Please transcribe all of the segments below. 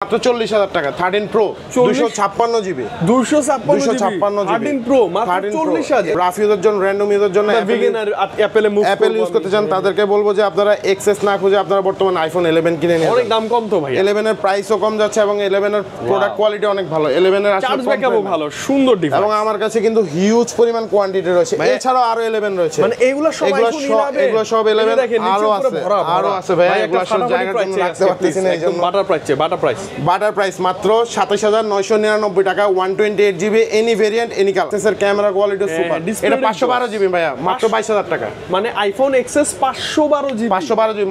মাত্র 40,000 টাকা 13 pro 256 GB 256 13 pro মাত্র 40,000 রাফ ইউজার জন্য র‍্যান্ডম ইউজার জন্য বিগিনার অ্যাপল ইউজ করতে চান তাদেরকে বলবো যে আপনারা এক্সেস না খুঁজে আপনারা বর্তমানে আইফোন 11 কিনে নিন। অনেক দাম কম তো ভাই, 11 এর প্রাইসও কম যাচ্ছে এবং 11 এর প্রোডাক্ট কোয়ালিটি অনেক ভালো। 11 এর চার্জ ব্যাকআপও ভালো, সুন্দর ডিভাইস এবং আমার কাছে কিন্তু হিউজ পরিমাণ কোয়ান্টিটি রয়েছে। এছাড়াও আরো 11 রয়েছে, মানে এগুলো সব সব 11 আরো আছে ভাই। এগুলো সব জায়গার জন্য রাখতে পারতেছি না, এইজন্য বাটার প্রাইস মাত্র 27,999 টাকা 128 GB any variant any colour. এর ক্যামেরা কোয়ালিটি সুপার। এটা 512 জিবি ভাইয়া মাত্র 22,000 টাকা। মানে আইফোন এক্সএস 512 জিবি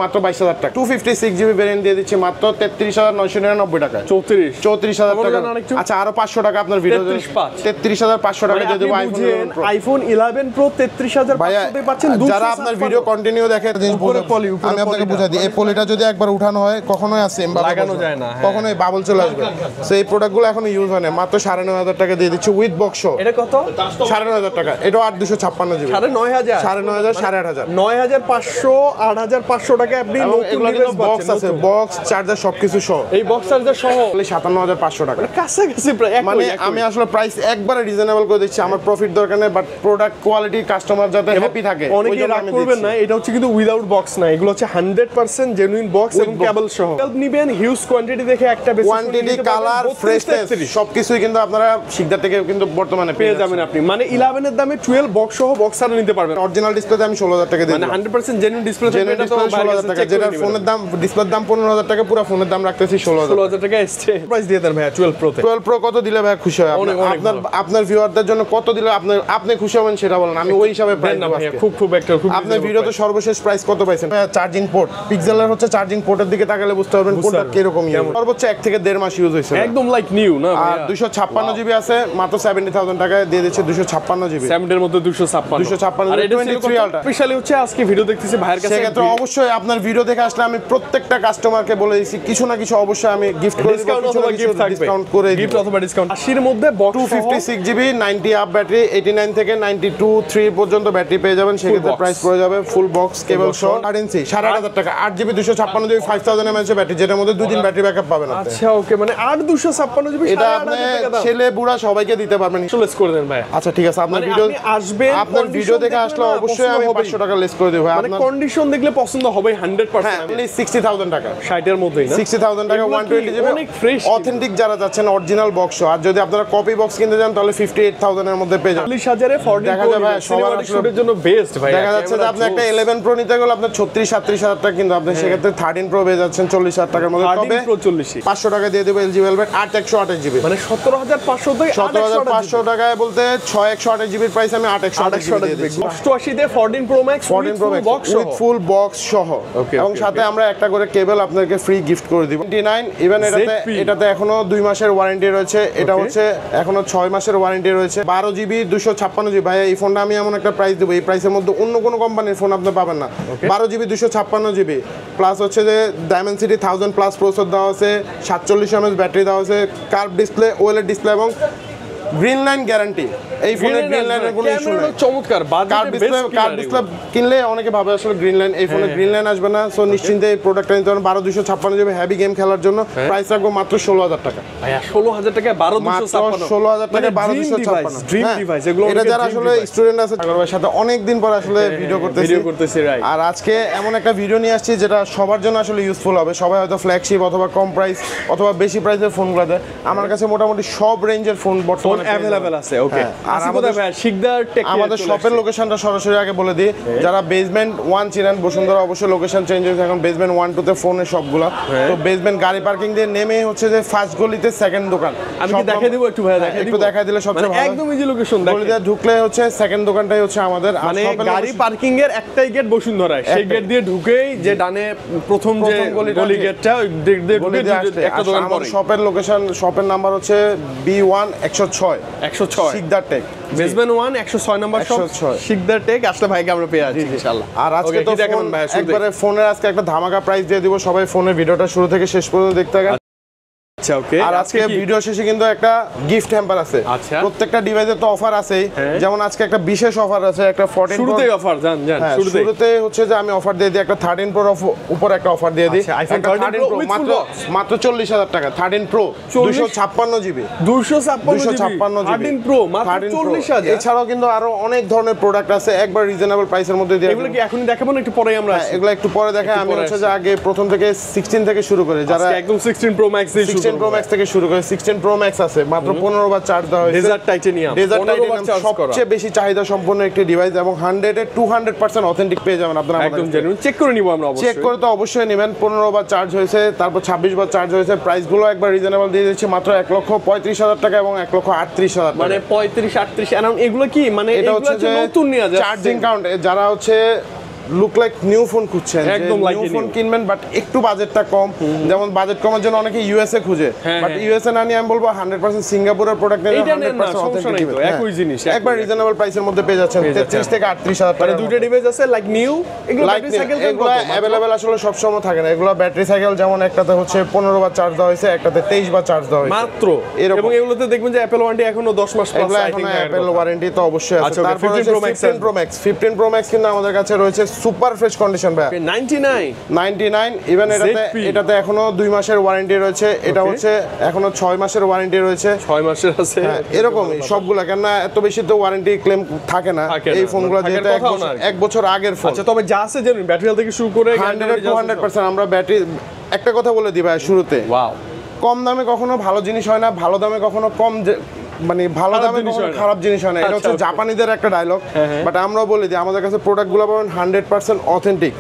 মাত্র 22,000 টাকা। 256 জিবি ভেরিয়েন্ট দিয়ে দিচ্ছি মাত্র 33,999 টাকা। 34,000 টাকা। আচ্ছা আরো 500 টাকা আপনার ভিডিও 33,500 টাকা দিয়ে দেব আইফোন 11 প্রো 33,500 তে পাচ্ছেন। যারা আপনার ভিডিও কন্টিনিউ দেখে আমি আপনাকে বুঝাই দিই, এই পলিটা যদি একবার উঠানো হয় কখনোই সেম লাগানো যায় না, কখনোই বাবল চলে আসবে। সো এই প্রোডাক্টগুলো এখনো ইউজ হয় না। মাত্র 9,500 টাকা দিয়ে দিচ্ছি উইথ বক্স। এটা কত? 9,500 টাকা। এটা 8,256 জিবি। 9,500 9,500 9,500 8,500 টাকা আপনি নতুন ডিভাইস বক্স আছে, বক্স চার্জার সবকিছু সহ। এই বক্স চার্জার সহ 57,500 টাকা। কাছাকাছি প্রায়। মানে আমি আসলে প্রাইস একবারে রিজনেবল করে দিচ্ছি, আমার প্রফিট দরকার নেই, বাট প্রোডাক্ট কোয়ালিটি কাস্টমার যাতে হ্যাপি থাকে। অনেকে রাগ করবেন না, এটা হচ্ছে কিন্তু উইদাউট বক্স না, এগুলো হচ্ছে 100% জেনুইন বক্স এবং কেবল সহ। হেল্প নিবেন হিউজ কোয়ান্টিটি দেখে একটা বেশি কোয়ান্টিটি, কালার, ফ্রেশনেস সবকিছুই কিন্তু আপনারা শিকদার থেকে কিন্তু বর্তমানে পেয়ে যাবেন। আপনি মানে 11 এর দামে 12 বক্স সহ বক্স আর নিতে পারবেন। অরিজিনাল ডিসপ্লেতে আমি 16,000 টাকা দিই, মানে 100% জেনুইন ডিসপ্লে থাকবে। এটা তো 16,000 টাকা, যেটা ফোনের দাম ডিসপ্লের দাম 15,000 টাকা, পুরো ফোনের দাম রাখতেছি 16,000 টাকা। এসছে প্রাইস দিয়ে দেন ভাই 12 প্রো তে। 12 প্রো কত দিলে ভাই খুশি হয়? আপনার ভিউয়ারদের জন্য কত দিলে আপনি খুশি হবেন সেটা বলেন, আমি ওই হিসাবে প্রাইস দেব। খুব একটা আপনার ভিডিওতে সর্বশেষ প্রাইস কত পাইছেন? চার্জিং পোর্ট পিক্সেলের হচ্ছে চার্জিং পোর্টের দিকে তাকালে বুঝতে পারবেন কোনটা কি রকম ইউজ। সর্বোচ্চ 1 থেকে 1.5 মাস ইউজ হইছে, একদম লাইক নিউ না। আর 256 জিবি আছে মাত্র 70,000 টাকায় দিয়ে দিচ্ছে। 256 জিবি 7 এর মধ্যে 256 আর এটা 23 আলট্রা স্পেশালি হচ্ছে আজকে ভিডিও দেখতেছি ভাইয়ের কাছে। সেক্ষেত্রে অবশ্যই আপনার ভিডিও দেখে আসলে আমি প্রত্যেকটা কাস্টমারকে বলে দিচ্ছি কিছু না কিছু অবশ্যই আমি গিফট করে দিব, ডিসকাউন্ট করে দিব, গিফট অথবা ডিসকাউন্ট। 80 এর মধ্যে বক্স 256 জিবি 90 আপ ব্যাটারি 89 থেকে 92 পর্যন্ত ব্যাটারি পেয়ে যাবেন। সেক্ষেত্রে প্রাইস পড়ে যাবে ফুল বক্স কেবল সহ 8,500 টাকা। 8 জিবি 256 জিবি 5000 mAh ব্যাটারি, যেটার মধ্যে 2 দিন ব্যাটারি ব্যাকআপ পাবেন আপনি। আচ্ছা ওকে, মানে 8,256 জিবি এটা আপনি ছেলে বুড়া সবাইকে দিতে পারবেন। লেস করে দেন ভাই। আচ্ছা ঠিক আছে, আপনার ভিডিও আসবেন, আপনার ভিডিও দেখে আসলে অবশ্যই আমি 500 টাকা লেস করে দেব ভাই। মানে কন্ডিশন দেখলে পছন্দ হবে 100%। আপনি 60,000 টাকা 60 এর মধ্যেই না, 60,000 টাকা 120 জিবি অনেক ফ্রেশ অথেন্টিক যারা যাচ্ছেন অরিজিনাল বক্স। আর যদি আপনারা কপি বক্স কিনতে যান তাহলে 58,000 এর মধ্যে পেয়ে যাবেন। 40,000 এ 14 দেখা যাবে সবার শুটের জন্য বেস্ট ভাই। দেখা যাচ্ছে যে আপনি একটা 11 প্রো নিতে গেলে আপনার 36-37,000 টাকা, কিন্তু আপনি সেক্ষেত্রে 13 প্রো পেয়ে যাচ্ছেন 40,000 টাকার মধ্যে। তবে 500 টাকা দিয়ে দেব এলজি ভেলভেট 8128 জিবি, মানে 17,500 থেকে 17,500 টাকায় বলতে 6128 জিবির প্রাইস আমি 8128 জিবি দিয়ে দিচ্ছি। 88 তে 14 pro max with full box সহ, এবং সাথে আমরা একটা করে কেবল আপনাদেরকে ফ্রি গিফট করে দিব। 29 ইভেন এটাতে এখনো 2 মাসের ওয়ারেন্টি রয়েছে। এটা হচ্ছে এখনো 6 মাসের ওয়ারেন্টি রয়েছে। 12 জিবি 256 জিবি। ভাই এই ফোনটা আমি এমন একটা প্রাইস দেবো, এই প্রাইসের মধ্যে অন্য কোনো কোম্পানির ফোন আপনি পাবেন না। 12 জিবি 256 জিবি প্লাস হচ্ছে যে ডায়মেনসিটি 1000 প্লাস প্রসেসর দেওয়া আছে, 47 mAh ব্যাটারি দেওয়া আছে, কার্ভ ডিসপ্লে, ওএলইডি ডিসপ্লে এবং গ্রিন লাইন গ্যারান্টি। এই ফোনে গ্রিন লাইনের কোনো ইস্যু নেই। চমৎকার কার্ভ ডিসপ্লে কিনলে অনেকে ভাবে আসলে গ্রিন লাইন, এই ফোনে গ্রিন লাইন আসবে না। সো নিশ্চিন্তে এই প্রোডাক্টটা নিতে পারেন। 12,256 জিবি হেভি গেম খেলার জন্য প্রাইস রাখবো মাত্র 16,000 টাকা। ভাইয়া 16,000 টাকা 12,256 16,000 টাকা 12,256 ড্রিম ডিভাইস। এগুলো এটা যারা আসলে স্টুডেন্ট আছে তাদের সাথে অনেক দিন পর আসলে ভিডিও করতেছি রাইট। আর আজকে এমন একটা ভিডিও নিয়ে আসছি যেটা সবার জন্য আসলে ইউজফুল হবে। সবাই হয়তো ফ্ল্যাগশিপ অথবা কম প্রাইস অথবা বেশি প্রাইসের ফোনগুলো দেয়। আমার কাছে মোটামুটি সব রেঞ্জের ফোন বর্তমানে अवेलेबल আছে। ওকে, আর আমাদের ভাই শিকদার টেক আমাদের শপের লোকেশনটা সরাসরি আগে বলে দিই। যারা বেসমেন্ট 1 চিনেন বসুন্ধরা, অবশ্যই লোকেশন চেঞ্জ হয়েছে এখন বেসমেন্ট 1 2 তে ফোনের সবগুলো। তো বেসমেন্ট গাড়ি পার্কিং দিয়ে নেমে হচ্ছে যে ফার্স্ট গলিতে সেকেন্ড দোকান। আমি কি দেখাই দেব একটু ভাই? একটু দেখাই দিলে সবচেয়ে ভালো। একদম ইজি লোকেশন দেখেন। গলিতে ঢুকলে হচ্ছে সেকেন্ড দোকানটাই হচ্ছে আমাদের। মানে গাড়ি পার্কিং এর একটাই গেট বসুন্ধরায়, সেই গেট দিয়ে ঢুকেই যে ডানে প্রথম যে গলি গেটটা ওই দিক দিয়ে ঢুকে একটা দোকান পড়ে। শপের লোকেশন, শপের নাম্বার হচ্ছে B1 106 Sikdar tech, basement 1 106 number shop Sikdar tech. আসলে ভাইকে আমরা পেয়ে যাচ্ছি ইনশাআল্লাহ। আর আজকে তো একবারে ফোনের আজকে একটা ধামাকা প্রাইস দিয়ে দিব। সবাই ফোনের ভিডিওটা শুরু থেকে শেষ পর্যন্ত দেখতে থাকেন। আচ্ছা ওকে। আর আজকে ভিডিও শেষে কিন্তু একটা গিফট হ্যাম্পার আছে। আচ্ছা। প্রত্যেকটা ডিভাইসে তো অফার আছেই, যেমন আজকে একটা বিশেষ অফার আছে, একটা 14 শুরুতেই অফার জান শুরুতে হচ্ছে যে আমি অফার দিয়ে দিই, একটা 13 প্রো উপর একটা অফার দিয়ে দিই। iPhone 13 Pro মাত্র 40,000 টাকা 13 প্রো 256 জিবি 256 13 প্রো মাত্র 40,000। এছাড়াও কিন্তু আরো অনেক ধরনের প্রোডাক্ট আছে একবার রিজনেবল প্রাইসের মধ্যে দিয়ে। এগুলো কি এখনই দেখাবো না একটু পরেই আমরা আসি? এগুলো একটু পরে দেখাই। আমি হচ্ছে যে আগে প্রথম থেকে 16 থেকে শুরু করে, যারা একদম 16 প্রো ম্যাক্স দিয়ে 16 প্রো ম্যাক্স থেকে শুরু করে 16 প্রো ম্যাক্স আছে মাত্র 15 বার চার্জ দেওয়া হয়েছে। ডেজার্ট টাইটানিয়াম সবচেয়ে বেশি চাহিদা সম্পন্ন একটি ডিভাইস এবং 100 এ 200% অথেন্টিক পেয়ে যাবেন আপনারা। একদম জেনুইন চেক করে নিব আমরা অবশ্যই। চেক করে তো অবশ্যই নেবেন। 15 বার চার্জ হয়েছে, তারপর 26 বার চার্জ হয়েছে। প্রাইসগুলো একবার রিজনেবল দিয়ে দিচ্ছি মাত্র 1,35,000 টাকা এবং 1,38,000 টাকা। মানে 35 38 অ্যারাউন্ড। এগুলো কি মানে এটা হচ্ছে যে নতুন নিয়ে যাচ্ছে চার্জিং কাউন্ট, যারা হচ্ছে লুক লাইক নিউ ফোন খুঁজছেন, একদম নিউ ফোন কিনবেন বাট একটু বাজেটটা কম, যেমন বাজেট কমার জন্য অনেকে ইউএসএ খুঁজে, বাট ইউএসএ না নিয়ে আমি বলবো 100% সিঙ্গাপুরের প্রোডাক্ট নিয়ে 100% অথেন্টিক একই জিনিস একবার রিজনেবল প্রাইসের মধ্যে পেয়ে যাচ্ছেন 33 থেকে 38,000 টাকা। দুটো ডিভাইস আছে লাইক নিউ, এগুলো ব্যাটারি সাইকেল এগুলো अवेलेबल আসলে সব সময় থাকে না। এগুলো ব্যাটারি সাইকেল যেমন একটাতে হচ্ছে 15 বার চার্জ দেওয়া হয়েছে, একটাতে 23 বার চার্জ দেওয়া হয়েছে মাত্র। এবং এগুলোতে দেখবেন যে অ্যাপল ওয়ারেন্টি এখনো 10 মাস প্লাস। এগুলো এখন অ্যাপল ওয়ারেন্টি তো অবশ্যই আছে। তারপর 15 প্রো ম্যাক্স কিন্তু আমাদের কাছে রয়েছে সুপার ফ্রেশ কন্ডিশন ভাই 99 ইভেন এটাতে এখনো 2 মাসের ওয়ারেন্টি রয়েছে। এটা হচ্ছে এখনো 6 মাসের ওয়ারেন্টি রয়েছে। 6 মাসের আছে এরকমই সবগুলা, কেন না এত বেশি তো ওয়ারেন্টি ক্লেম থাকে না এই ফোনগুলো, যেহেতু 1 বছর আগের ফোন। আচ্ছা তবে যা আছে জানেন ব্যাটারি হেলথ থেকে শুরু করে 100% আমরা ব্যাটারি। একটা কথা বলে দিই ভাই শুরুতে, ওয়াও, কম দামে কখনো ভালো জিনিস হয় না, ভালো দামে কখনো কম মানে ভালো দামে কখনো খারাপ জিনিস হয় না। এটা হচ্ছে জাপানিদের একটা ডায়লগ, বাট আমরাও বলে দিই আমাদের কাছে প্রোডাক্টগুলো পাবেন 100% অথেন্টিক।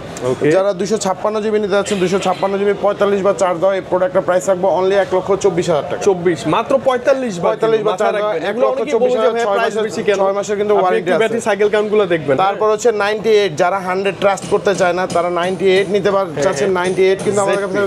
যারা 256 জিবি নিতে যাচ্ছেন, 256 জিবি 45 বার চার্জ দাও, এই প্রোডাক্টের প্রাইস রাখবো অনলি 1,24,000 টাকা। 24 মাত্র 45 বার চার্জ দাও 1,24,000 6 মাসের কিন্তু ওয়ারেন্টি আছে। ব্যাটারি সাইকেল কাউন্টগুলো দেখবেন। তারপর হচ্ছে 98, যারা 100 ট্রাস্ট করতে চায় না তারা 98 নিতে চাচ্ছেন। 98 কিন্তু আমাদের কাছে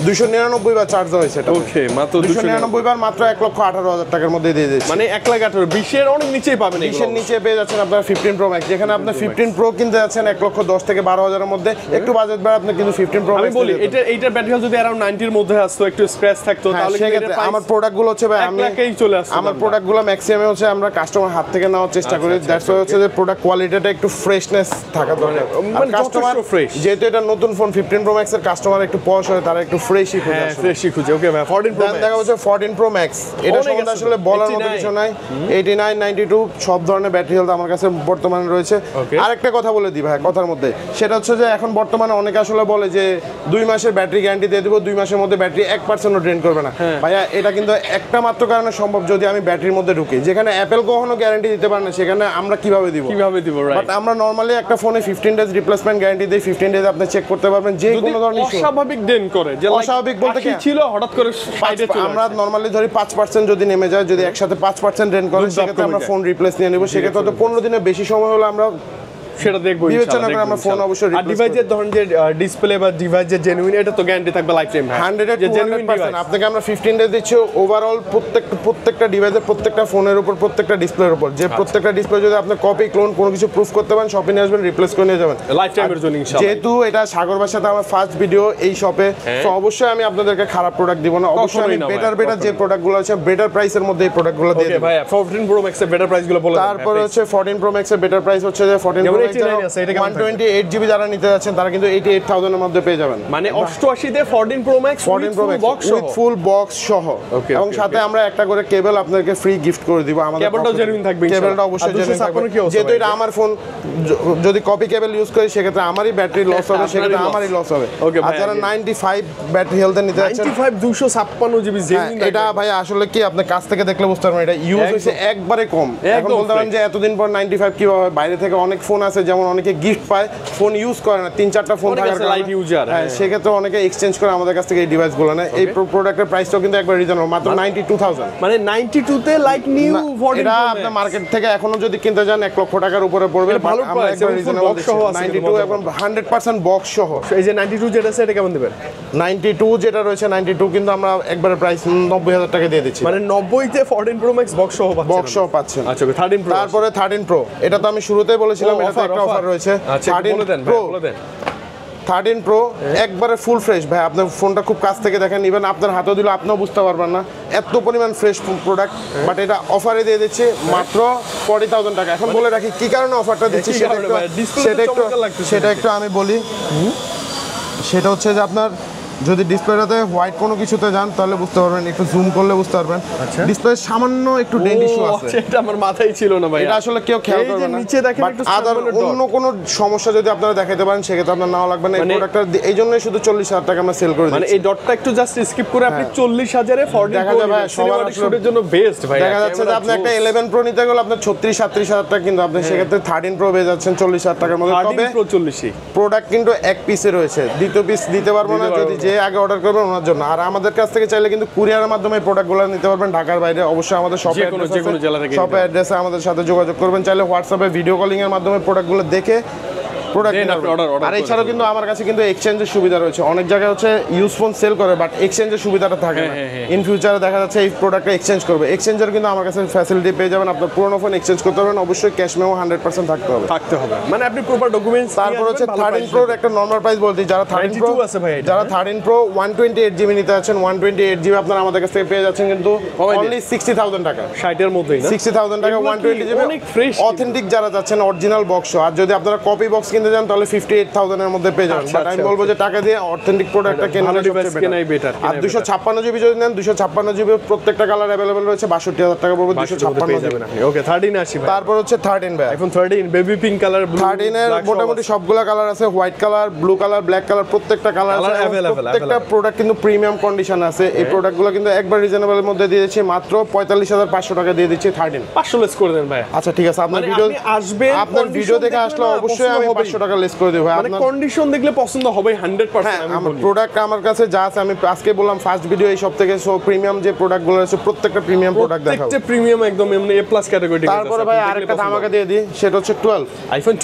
299 বার চার্জ দেওয়া হয়েছে। ওকে, মাত্র 299 বার মাত্র 1,18,000 টাকার মধ্যে দিয়ে দিয়েছে। মানে 1,18,000 20 এর অনেক নিচেই পাবেন। 20 এর নিচে পেয়ে যাচ্ছেন আপনারা 15 প্রো ম্যাক্স, যেখানে আপনি 15 প্রো কিনতে যাচ্ছেন 1,10,000 থেকে 12,000 এর মধ্যে। একটু বাজেট বাড়ে আপনি কিন্তু 15 প্রো ম্যাক্স। আমি বলি এইটার ব্যাটারি হেলথ যদি अराउंड 90 এর মধ্যে আসতো, একটু স্ক্র্যাচ থাকতো, তাহলে সেক্ষেত্রে আমার প্রোডাক্টগুলো হচ্ছে ভাই আমি চলে আসতো। আমার প্রোডাক্টগুলো ম্যাক্সিমাম হচ্ছে আমরা কাস্টমার হাত থেকে নেওয়ার চেষ্টা করি। দ্যাটস ওয়াই হচ্ছে যে প্রোডাক্ট কোয়ালিটিটা একটু ফ্রেশনেস থাকা দরকার। মানে কাস্টমার ফ্রেশ, যেহেতু এটা নতুন ফোন 15 প্রো ম্যাক্স এর কাস্টমার একটু পশ হয়, তারা একটু ফ্রেশই খুঁজে। ফ্রেশই খুঁজে। ওকে ভাই 14 প্রো ম্যাক্স দেখা হচ্ছে 14 প্রো ম্যাক্স। এটা সম্বন্ধে আসলে বলার মতো কিছু নাই। 89 92 সব ধরনের ব্যাটারি হেলথ আমার কাছে বর্তমানে রয়েছে। আরেকটা কথা বলে দিই ভাই কথার মধ্যে, সেটা হচ্ছে যে এখন বর্তমানে অনেকে আসলে বলে যে 2 মাসের ব্যাটারি গ্যারান্টি দিয়ে দিব, 2 মাসের মধ্যে ব্যাটারি 1%ও ড্রেন করবে না। ভাইয়া এটা কিন্তু একটা মাত্র কারণে সম্ভব, যদি আমি ব্যাটারির মধ্যে ঢুকি। যেখানে অ্যাপল কখনো গ্যারান্টি দিতে পারে না, সেখানে আমরা কিভাবে দিব রাইট। বাট আমরা নরমালি একটা ফোনে 15 ডেজ রিপ্লেসমেন্ট গ্যারান্টি দেই। 15 ডেজ আপনি চেক করতে পারবেন যে কোনো ধরনের অস্বাভাবিক ড্রেন করে, যে অস্বাভাবিক বলতে কি ছিল হঠাৎ করে আমরা নরমালি ধরি 5% যদি নেমে যায়, যদি একসাথে 5% ড্রেন করে, সেক্ষেত্রে আমরা ফোন রিপ্লেস নিয়ে নেব। সেক্ষেত্রে তো 15 দিনের বেশি সময় হলে আমরা সেটা দেখবো ইনশাআল্লাহ। আমরা ফোন অবশ্যই ডিভাইসের ধরুন যে ডিসপ্লে বা ডিভাইসের জেনুইন, এটা তো গ্যারান্টি থাকবে লাইফ টাইম। 100% আপনাকে আমরা 15 ডেজ দিচ্ছি ওভারঅল প্রত্যেকটা ডিভাইসের প্রত্যেকটা ফোনের উপর, প্রত্যেকটা ডিসপ্লের উপর, যে প্রত্যেকটা ডিসপ্লে যদি আপনি কপি ক্লোন কোনো কিছু প্রুফ করতে পারেন, শপে নিয়ে আসবেন, রিপ্লেস করে নিয়ে যাবেন লাইফ টাইমের জন্য ইনশাআল্লাহ। যেহেতু এটা সাগরবার সাথে আমার ফার্স্ট ভিডিও এই শপে, তো অবশ্যই আমি আপনাদেরকে খারাপ প্রোডাক্ট দিব না। অবশ্যই আমি বেটার যে প্রোডাক্টগুলো আছে বেটার প্রাইসের মধ্যে এই প্রোডাক্টগুলো দিয়ে দেব। ভাই 14 প্রো ম্যাক্স এর বেটার প্রাইসগুলো বলে দেন। তারপরে হচ্ছে 14 প্রো ম্যাক্স এর বেটার প্রাইস হচ্ছে যে 14 প্রো ম্যাক্স 128 জিবি যারা নিতে যাচ্ছেন তারা কিন্তু 88,000 এর মধ্যে পেয়ে যাবেন। মানে 88 তে 14 pro max with full box সহ, এবং সাথে আমরা একটা করে কেবল আপনাদেরকে ফ্রি গিফট করে দিব। আমাদের কেবলটাও জেনুইন থাকবে, কেবলটা অবশ্যই জেনুইন থাকবে। যেহেতু এটা আমার ফোন, যদি কপি কেবল ইউজ করি সেক্ষেত্রে আমারই ব্যাটারি লস হবে, সেক্ষেত্রে আমারই লস হবে। আর যারা 95 ব্যাটারি হেলথে নিতে যাচ্ছেন, 95 256 জিবি জেনুইন, এটা ভাই আসলে কি আপনি কাছ থেকে দেখলে বুঝতে পারবেন এটা ইউজ হইছে একবারে কম। এখন বলতে পারেন যে এতদিন পর 95 কিভাবে, বাইরে থেকে অনেক ফোন আছে যেমন অনেকে গিফট পায়, ফোন ইউজ করে না, 3-4টা ফোন থাকার কারণে লাইট ইউজার, সেক্ষেত্রে অনেকে এক্সচেঞ্জ করে আমাদের কাছ থেকে এই ডিভাইসগুলো নেয়। এই প্রোডাক্টের প্রাইসটাও কিন্তু একবার রিজনেবল, মাত্র 92,000। মানে 92 তে লাইক নিউ 14 এটা আপনি মার্কেট থেকে এখনো যদি কিনতে যান 1 লক্ষ টাকার উপরে পড়বে। আমরা একবার রিজনেবল দিচ্ছি 92 এবং 100% বক্স সহ। এই যে 92 যেটা আছে এটা কেমন দিবেন? 92 যেটা রয়েছে 92 কিন্তু আমরা একবারে প্রাইস 90,000 টাকা দিয়ে দিচ্ছি। মানে 90 তে 14 প্রো ম্যাক্স বক্স সহ পাচ্ছেন। আচ্ছা 13 প্রো, তারপরে 13 প্রো, এটা তো আমি শুরুতেই বলেছিলাম এটা একটা অফার রয়েছে। 13 প্রো 13 প্রো একবারে ফুল ফ্রেশ ভাই, আপনার ফোনটা খুব কাছ থেকে দেখেন, ইভেন আপনার হাতেও দিলে আপনিও বুঝতে পারবেন না এত পরিমাণ ফ্রেশ প্রোডাক্ট। বাট এটা অফারে দিয়ে দিচ্ছি মাত্র 40,000 টাকা। এখন বলে রাখি কি কারণে অফারটা দিচ্ছি সেটা একটু আমি বলি। সেটা হচ্ছে যে আপনার যদি ডিসপ্লেটাতে হোয়াইট কোনো কিছুতে যান তাহলে বুঝতে পারবেন, একটু জুম করলে বুঝতে পারবেন ডিসপ্লে সামান্য একটু ডেন্ট ইস্যু আছে। এটা আমার মাথায় ছিল না ভাই, এটা আসলে কেউ খেয়াল করবে না। নিচে দেখেন একটু আদার অন্য কোনো সমস্যা যদি আপনারা দেখাইতে পারেন সেক্ষেত্রে আপনার নাও লাগবে না। এই প্রোডাক্টটা এই জন্যই শুধু 40,000 টাকা আমরা সেল করে দিচ্ছি। মানে এই ডটটা একটু জাস্ট স্কিপ করে আপনি 40,000 এ 40 দেখা যাবে সবার শুটের জন্য বেস্ট ভাই। দেখা যাচ্ছে যে আপনি একটা 11 প্রো নিতে গেলে আপনার 36-37,000 টাকা, কিন্তু আপনি সেক্ষেত্রে 13 প্রো পেয়ে যাচ্ছেন 40,000 টাকার মধ্যে। তবে 40 প্রোডাক্ট কিন্তু এক পিসে রয়েছে, দ্বিতীয় পিস দিতে পারবো না যদি যে আগে অর্ডার করবেন ওনার জন্য। আর আমাদের কাছ থেকে চাইলে কিন্তু কুরিয়ারের মাধ্যমে এই প্রোডাক্টগুলো নিতে পারবেন ঢাকার বাইরে। অবশ্যই আমাদের শপে শপে অ্যাড্রেসে আমাদের সাথে যোগাযোগ করবেন। চাইলে হোয়াটসঅ্যাপে ভিডিও কলিং এর মাধ্যমে প্রোডাক্টগুলো দেখে আর এছাড়াও কিন্তু আমার কাছে কিন্তু এক্সচেঞ্জের সুবিধা রয়েছে। অনেক জায়গায় হচ্ছে ইউজ ফোন সেল করে বাট এক্সচেঞ্জের সুবিধাটা থাকে না। ইন ফিউচারে দেখা যাচ্ছে এই প্রোডাক্টটা এক্সচেঞ্জ করবে, এক্সচেঞ্জের কিন্তু আমার কাছে ফ্যাসিলিটি পেয়ে যাবেন। আপনার পুরোনো ফোন এক্সচেঞ্জ করতে পারবেন, অবশ্যই ক্যাশ মেমো 100% থাকতে হবে। মানে আপনি প্রপার ডকুমেন্টস। তারপর হচ্ছে 13 প্রোর একটা নরমাল প্রাইস বলতে, যারা 13 প্রো আছে ভাই, যারা 13 প্রো 128 জিবি নিতে আছেন, 128 জিবি আপনারা আমাদের কাছ থেকে পেয়ে যাচ্ছেন কিন্তু অনলি 60,000 টাকা। 60 এর মধ্যেই না, 60,000 টাকা 120 জিবি অনেক ফ্রেশ অথেন্টিক যারা যাচ্ছেন অরিজিনাল বক্স। আর যদি আপনারা কপি বক্স কিনতে যান তাহলে 58,000 এর মধ্যে পেয়ে যাবেন। বাট আমি বলবো যে টাকা দিয়ে অথেন্টিক প্রোডাক্টটা কেনাই বেটার। আর 256 জিবি যদি নেন, 256 জিবি প্রত্যেকটা কালার अवेलेबल রয়েছে 62,000 টাকা পড়বে 256 জিবি। ওকে 13 আসি ভাই। তারপর হচ্ছে 13 ভাই, আইফোন 13 বেবি পিঙ্ক কালার, 13 এর মোটামুটি সবগুলা কালার আছে, white colour, blue colour, black colour, প্রত্যেকটা কালার আছে। প্রত্যেকটা প্রোডাক্ট কিন্তু প্রিমিয়াম কন্ডিশন আছে। এই প্রোডাক্টগুলো কিন্তু একবার রিজনেবলের মধ্যে দিয়ে দিচ্ছি, মাত্র 45,500 টাকা দিয়ে দিচ্ছি 13। 500 লেস করে দেন ভাই। আচ্ছা ঠিক আছে, আপনার ভিডিও আসবেন, আপনার ভিডিও দেখে আসলে অবশ্যই আমি 500 টাকা লেস করে দেব ভাই। আপনার কন্ডিশন দেখলে পছন্দ হবে 100%। আমি আমার প্রোডাক্ট আমার কাছে যা আছে, আমি আজকে বললাম ফার্স্ট ভিডিও এই সব থেকে, সো প্রিমিয়াম যে প্রোডাক্টগুলো আছে প্রত্যেকটা প্রিমিয়াম প্রোডাক্ট দেখাবো, প্রত্যেকটা প্রিমিয়াম একদম এমনি এ প্লাস ক্যাটাগরি। তারপরে ভাই আরেকটা ধামাকা দিয়ে দিই, সেটা হচ্ছে 12 আইফোন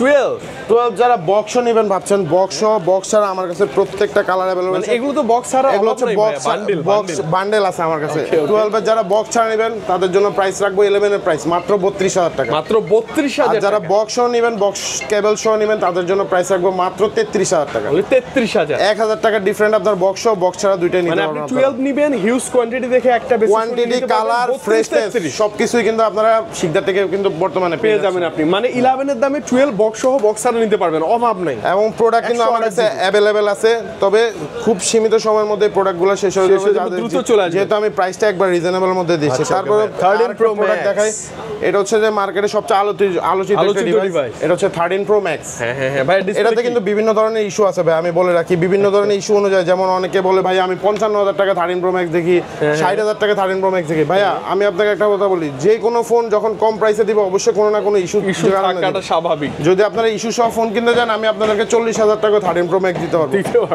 12 যারা বক্স নেবেন ভাবছেন, বক্স ছাড়া আমার কাছে প্রত্যেকটা কালার अवेलेबल আছে। এগুলো তো বক্স ছাড়া, এগুলো হচ্ছে বক্স বান্ডেল আছে আমার কাছে। 12 এর যারা বক্স ছাড়া নেবেন তাদের জন্য প্রাইস রাখবো 11 এর প্রাইস মাত্র 32,000 টাকা। মাত্র 32,000। যারা বক্স সহ নেবেন, বক্স কেবল সহ নেবেন তাদের জন্য প্রাইস রাখবো মাত্র 33,000 টাকা। 33,000, 1,000 টাকা ডিফারেন্ট আপনার বক্স সহ বক্স ছাড়া দুইটাই নিতে পারবেন। আপনি 12 নিবেন, হিউজ কোয়ান্টিটি দেখে একটা বেশি কোয়ান্টিটি, কালার, ফ্রেশনেস সবকিছুই কিন্তু আপনারা শিকদার থেকে কিন্তু বর্তমানে পেয়ে যাবেন আপনি। মানে 11 এর দামে 12 বক্স সহ বক্স ছাড়া নিতে পারবেন, অভাব নাই। এবং প্রোডাক্ট কিন্তু আমার কাছে अवेलेबल আছে, তবে খুব সীমিত সময়ের মধ্যে প্রোডাক্টগুলো শেষ হয়ে যাবে, দ্রুত চলে আসবে, যেহেতু আমি প্রাইসটা একবার রিজনেবলের মধ্যে দিচ্ছি। তারপর 13 প্রো প্রোডাক্ট দেখাই, এটা হচ্ছে যে মার্কেটে সবচেয়ে আলোচিত একটা ডিভাইস, এটা হচ্ছে 13 প্রো ম্যাক্স। হ্যাঁ ভাই, এটাতে কিন্তু বিভিন্ন ধরনের ইস্যু আছে ভাই, আমি বলে রাখি বিভিন্ন ধরনের ইস্যু অনুযায়ী। যেমন অনেকে বলে ভাই আমি 55,000 টাকা 13 প্রো ম্যাক্স দেখি, 60,000 টাকা 13 প্রো ম্যাক্স দেখি। ভাইয়া আমি আপনাকে একটা কথা বলি, যে কোনো ফোন যখন কম প্রাইসে দিব অবশ্যই কোনো না কোনো ইস্যু থাকাটা স্বাভাবিক। যদি আপনারা ইস্যু সহ ফোন কিনতে যান, আমি আপনাদেরকে 40,000 টাকা 13 প্রো ম্যাক্স দিতে পারবো।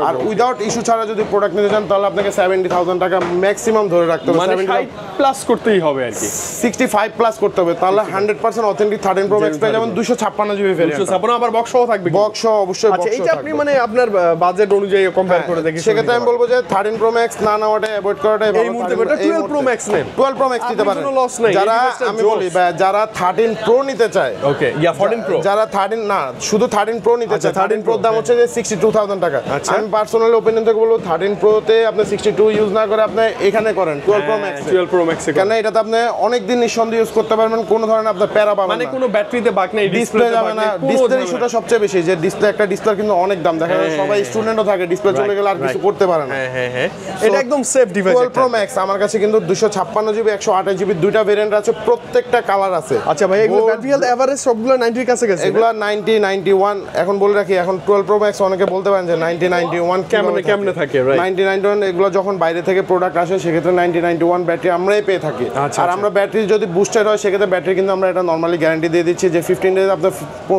আর উইদাউট ইস্যু ছাড়া যদি প্রোডাক্ট নিতে চান তাহলে আপনাকে 70,000 টাকা ম্যাক্সিমাম ধরে রাখতে হবে। 60 প্লাস করতেই হবে আর কি, 65 প্লাস করতে হবে, তাহলে 100% অথেন্টিক 13 প্রো ম্যাক্স পেয়ে যাবেন। 256 জিবি ভেরিয়েন্ট, 256 আবার বক্স সহ থাকবে, বক্স সহ অবশ্যই। আচ্ছা এইটা আপনি মানে আপনার বাজেট অনুযায়ী কম্পেয়ার করে দেখি। সেক্ষেত্রে আমি বলবো যে 13 প্রো ম্যাক্স না নেওয়াটা অ্যাভয়েড করাটাই ভালো। এই মুহূর্তে 12 প্রো ম্যাক্স নেন, 12 প্রো ম্যাক্স নিতে পারেন, লস নাই। যারা আমি বলি যারা 13 প্রো নিতে চায়, ওকে ইয়া 14 প্রো, যারা 13 না শুধু 13 প্রো নিতে চায়, 13 প্রোর দাম হচ্ছে যে 62,000 টাকা। আমি পার্সোনালি ওপিনিয়ন থেকে বলবো 13 প্রোতে আপনি 62 ইউজ না করে আপনি এখানে করেন 12 প্রো ম্যাক্স। 12 প্রো ম্যাক্স কারণ এটাতে আপনি অনেক দিন নিঃসন্দেহে ইউজ করতে পারবেন, কোনো ধরনের আপনার প্যারা পাবেন না, মানে কোনো ব্যাটারিতে বাগ নাই, ডিসপ্লে যাবে না। ডিসপ্লের ইস্যুটা সবচেয়ে বেশি, যে ডিসপ্লে একটা ডিসপ্লে কিন্তু অনেক দাম, দেখা যায় সবাই স্টুডেন্টও থাকে, ডিসপ্লে চলে গেলে আর কিছু করতে পারে না। হ্যাঁ এটা একদম সেফ ডিভাইস। 12 প্রো ম্যাক্স আমার কাছে কিন্তু 256 জিবি 128 জিবি দুইটা ভেরিয়েন্ট আছে, প্রত্যেকটা কালার আছে। আচ্ছা ভাই এগুলো ব্যাটারি হেলথ এভারেজ সবগুলো 90 এর কাছে গেছে, এগুলো 90 91। এখন বলে রাখি, এখন 12 প্রো ম্যাক্স অনেকে বলতে পারেন যে 90 91 কেমনে থাকে, রাইট? 90 91 এগুলো যখন বাইরে থেকে প্রোডাক্ট আসে সেক্ষেত্রে 90 91 ব্যাটারি আমরাই পেয়ে থাকি। আর আমরা ব্যাটারি যদি বুস্টার হয় সেক্ষেত্রে ব্যাটারি কিন্তু আমরা এটা নরমালি গ্যারান্টি দিয়ে দিচ্ছি যে 15 ডেজ আপনার